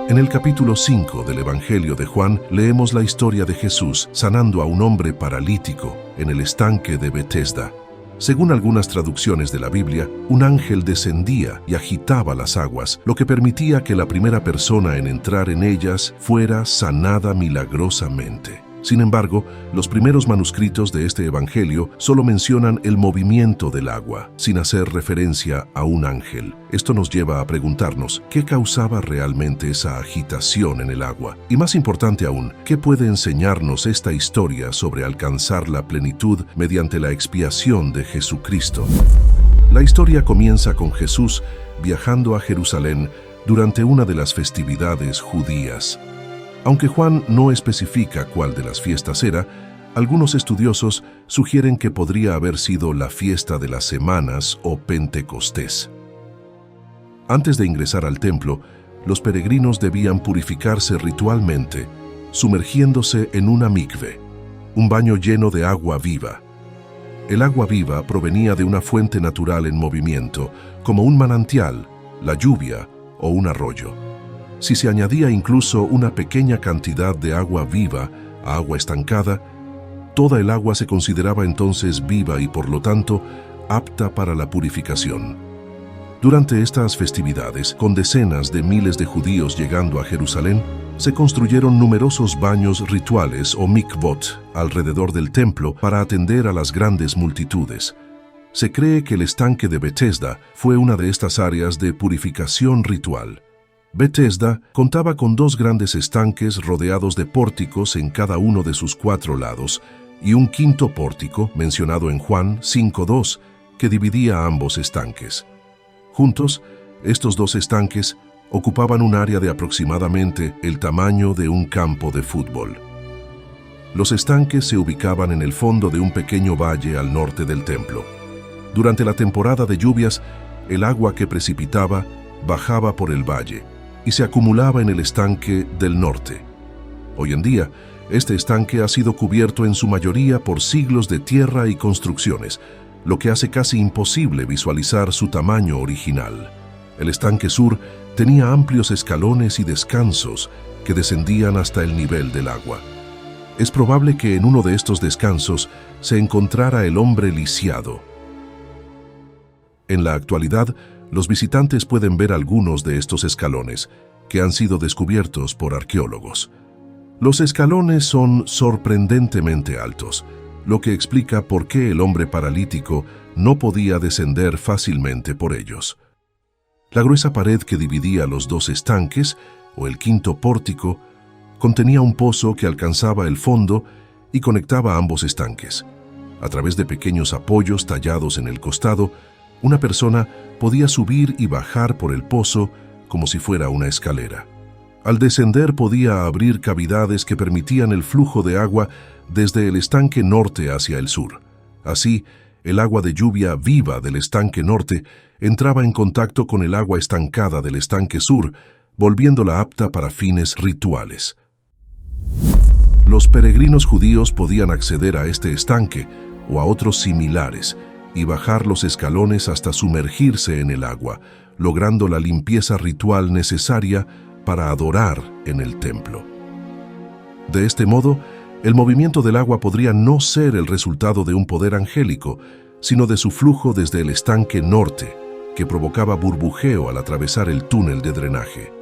En el capítulo 5 del Evangelio de Juan leemos la historia de Jesús sanando a un hombre paralítico en el estanque de Betesda. Según algunas traducciones de la Biblia, un ángel descendía y agitaba las aguas, lo que permitía que la primera persona en entrar en ellas fuera sanada milagrosamente. Sin embargo, los primeros manuscritos de este evangelio solo mencionan el movimiento del agua, sin hacer referencia a un ángel. Esto nos lleva a preguntarnos, ¿qué causaba realmente esa agitación en el agua? Y más importante aún, ¿qué puede enseñarnos esta historia sobre alcanzar la plenitud mediante la expiación de Jesucristo? La historia comienza con Jesús viajando a Jerusalén durante una de las festividades judías. Aunque Juan no especifica cuál de las fiestas era, algunos estudiosos sugieren que podría haber sido la fiesta de las semanas o Pentecostés. Antes de ingresar al templo, los peregrinos debían purificarse ritualmente, sumergiéndose en una mikve, un baño lleno de agua viva. El agua viva provenía de una fuente natural en movimiento, como un manantial, la lluvia o un arroyo. Si se añadía incluso una pequeña cantidad de agua viva a agua estancada, toda el agua se consideraba entonces viva y por lo tanto apta para la purificación. Durante estas festividades, con decenas de miles de judíos llegando a Jerusalén, se construyeron numerosos baños rituales o mikvot alrededor del templo para atender a las grandes multitudes. Se cree que el estanque de Betesda fue una de estas áreas de purificación ritual. Betesda contaba con dos grandes estanques rodeados de pórticos en cada uno de sus 4 lados y un quinto pórtico, mencionado en Juan 5:2, que dividía ambos estanques. Juntos, estos dos estanques ocupaban un área de aproximadamente el tamaño de un campo de fútbol. Los estanques se ubicaban en el fondo de un pequeño valle al norte del templo. Durante la temporada de lluvias, el agua que precipitaba bajaba por el valle y se acumulaba en el estanque del norte. Hoy en día, este estanque ha sido cubierto en su mayoría por siglos de tierra y construcciones, lo que hace casi imposible visualizar su tamaño original. El estanque sur tenía amplios escalones y descansos que descendían hasta el nivel del agua. Es probable que en uno de estos descansos se encontrara el hombre lisiado. En la actualidad, los visitantes pueden ver algunos de estos escalones, que han sido descubiertos por arqueólogos. Los escalones son sorprendentemente altos, lo que explica por qué el hombre paralítico no podía descender fácilmente por ellos. La gruesa pared que dividía los dos estanques, o el quinto pórtico, contenía un pozo que alcanzaba el fondo y conectaba ambos estanques. A través de pequeños apoyos tallados en el costado, una persona podía subir y bajar por el pozo como si fuera una escalera. Al descender podía abrir cavidades que permitían el flujo de agua desde el estanque norte hacia el sur. Así, el agua de lluvia viva del estanque norte entraba en contacto con el agua estancada del estanque sur, volviéndola apta para fines rituales. Los peregrinos judíos podían acceder a este estanque o a otros similares y bajar los escalones hasta sumergirse en el agua, logrando la limpieza ritual necesaria para adorar en el templo. De este modo, el movimiento del agua podría no ser el resultado de un poder angélico, sino de su flujo desde el estanque norte, que provocaba burbujeo al atravesar el túnel de drenaje.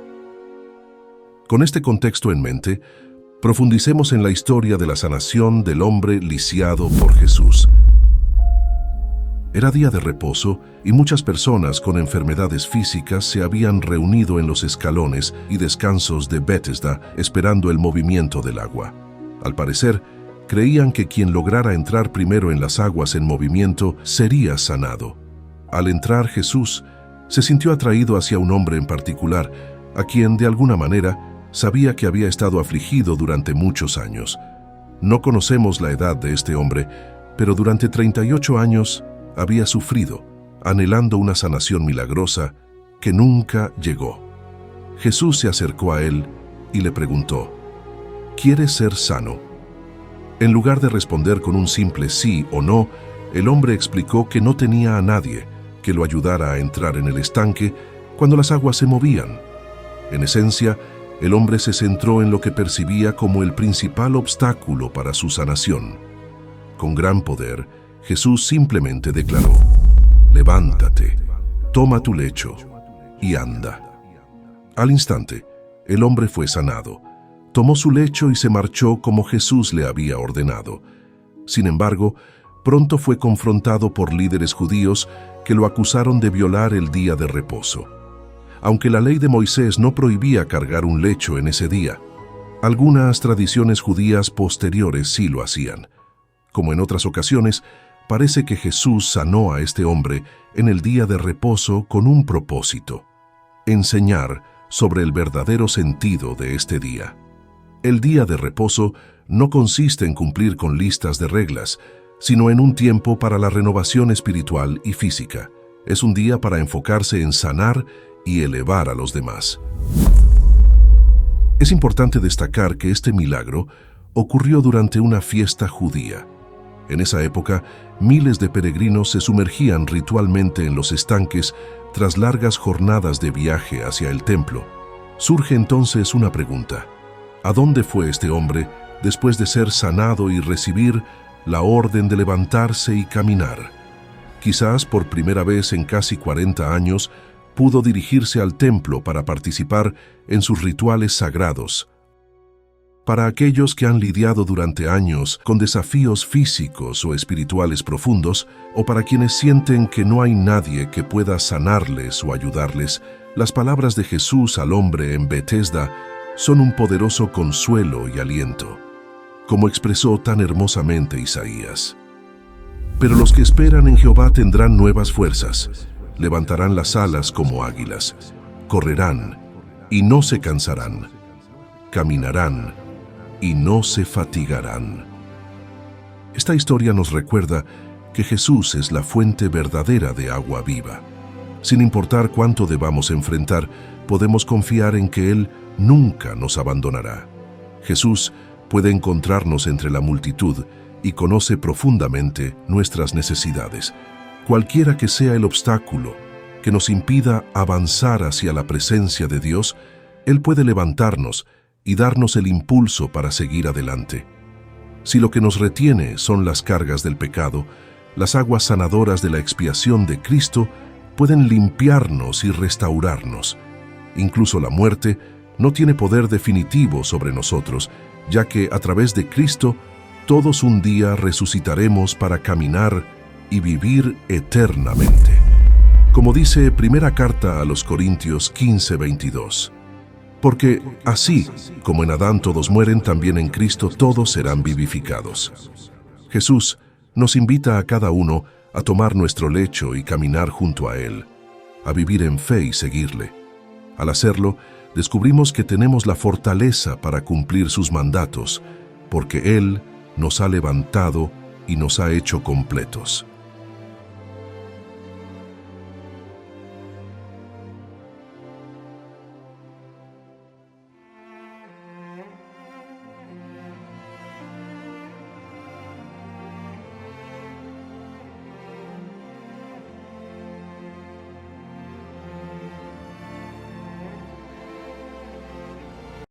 Con este contexto en mente, profundicemos en la historia de la sanación del hombre lisiado por Jesús. Era día de reposo y muchas personas con enfermedades físicas se habían reunido en los escalones y descansos de Betesda esperando el movimiento del agua. Al parecer, creían que quien lograra entrar primero en las aguas en movimiento sería sanado. Al entrar Jesús, se sintió atraído hacia un hombre en particular, a quien de alguna manera sabía que había estado afligido durante muchos años. No conocemos la edad de este hombre, pero durante 38 años había sufrido, anhelando una sanación milagrosa que nunca llegó. Jesús se acercó a él y le preguntó, ¿quieres ser sano? En lugar de responder con un simple sí o no, el hombre explicó que no tenía a nadie que lo ayudara a entrar en el estanque cuando las aguas se movían. En esencia, el hombre se centró en lo que percibía como el principal obstáculo para su sanación. Con gran poder, Jesús simplemente declaró: «Levántate, toma tu lecho y anda». Al instante, el hombre fue sanado, tomó su lecho y se marchó como Jesús le había ordenado. Sin embargo, pronto fue confrontado por líderes judíos que lo acusaron de violar el día de reposo. Aunque la ley de Moisés no prohibía cargar un lecho en ese día, algunas tradiciones judías posteriores sí lo hacían. Como en otras ocasiones, parece que Jesús sanó a este hombre en el día de reposo con un propósito: enseñar sobre el verdadero sentido de este día. El día de reposo no consiste en cumplir con listas de reglas, sino en un tiempo para la renovación espiritual y física. Es un día para enfocarse en sanar y elevar a los demás. Es importante destacar que este milagro ocurrió durante una fiesta judía. En esa época, miles de peregrinos se sumergían ritualmente en los estanques tras largas jornadas de viaje hacia el templo. Surge entonces una pregunta: ¿a dónde fue este hombre después de ser sanado y recibir la orden de levantarse y caminar? Quizás por primera vez en casi 40 años pudo dirigirse al templo para participar en sus rituales sagrados. Para aquellos que han lidiado durante años con desafíos físicos o espirituales profundos, o para quienes sienten que no hay nadie que pueda sanarles o ayudarles, las palabras de Jesús al hombre en Betesda son un poderoso consuelo y aliento, como expresó tan hermosamente Isaías. Pero los que esperan en Jehová tendrán nuevas fuerzas, levantarán las alas como águilas, correrán y no se cansarán, caminarán y no se fatigarán. Esta historia nos recuerda que Jesús es la fuente verdadera de agua viva. Sin importar cuánto debamos enfrentar, podemos confiar en que Él nunca nos abandonará. Jesús puede encontrarnos entre la multitud y conoce profundamente nuestras necesidades. Cualquiera que sea el obstáculo que nos impida avanzar hacia la presencia de Dios, Él puede levantarnos y darnos el impulso para seguir adelante. Si lo que nos retiene son las cargas del pecado, las aguas sanadoras de la expiación de Cristo pueden limpiarnos y restaurarnos. Incluso la muerte no tiene poder definitivo sobre nosotros, ya que a través de Cristo todos un día resucitaremos para caminar y vivir eternamente. Como dice Primera Carta a los Corintios 15:22. Porque así como en Adán todos mueren, también en Cristo todos serán vivificados. Jesús nos invita a cada uno a tomar nuestro lecho y caminar junto a Él, a vivir en fe y seguirle. Al hacerlo, descubrimos que tenemos la fortaleza para cumplir sus mandatos, porque Él nos ha levantado y nos ha hecho completos.